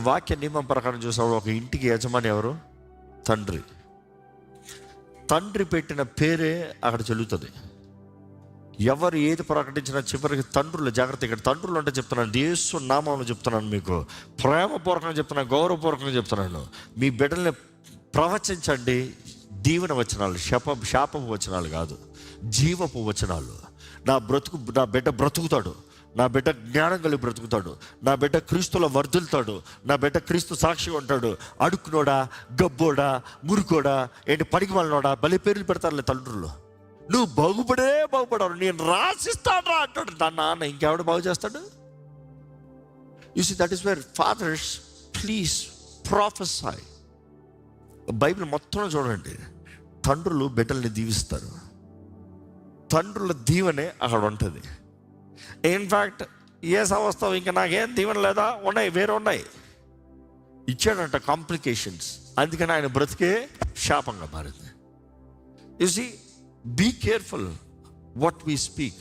వాక్య నియమం ప్రకారం చూసాడు, ఒక ఇంటికి యజమాని ఎవరు? తండ్రి. తండ్రి పెట్టిన పేరే అక్కడ చెల్లుతుంది. ఎవరు ఏది ప్రకటించినా చివరికి తండ్రులు జాగ్రత్త. ఇక్కడ తండ్రులు అంటే చెప్తున్నాను, యేసు నామములో చెప్తున్నాను, మీకు ప్రేమపూర్వకంగా చెప్తున్నాను, గౌరవపూర్వకంగా చెప్తున్నాను. మీ బిడ్డల్ని ప్రవచించండి. దీవెన వచనాలు, శాపపు వచనాలు కాదు, జీవపు వచనాలు. నా బిడ్డ బ్రతుకుతాడు, నా బిడ్డ జ్ఞానం కలిగి బ్రతుకుతాడు, నా బిడ్డ క్రీస్తులో వర్ధిల్తాడు, నా బిడ్డ క్రీస్తు సాక్షిగా ఉంటాడు. అడుక్కునోడా, గబ్బోడా, మురుకోడా, ఏంటి పనికి వాళ్ళనోడా, బలి పేర్లు పెడతారులే తండ్రులు. నువ్వు బాగుపడావు, నేను రాసిస్తాను రా అంటాడు దాని నాన్న. ఇంకెవడు బాగు చేస్తాడు? You see, that is where fathers please prophesy. Bible మొత్తం చూడండి, తండ్రులు బిడ్డల్ని దీవిస్తారు. తండ్రుల దీవెనే అక్కడ ఉంటుంది. ఇన్ఫ్యాక్ట్ ఏ సంవత్సరం ఇంకా నాకేం దీవెన లేదా, ఉన్నాయి, వేరే ఉన్నాయి, ఇచ్చాడంట కాంప్లికేషన్స్. అందుకని ఆయన బ్రతికే శాపంగా మారింది. You see, be careful what we speak.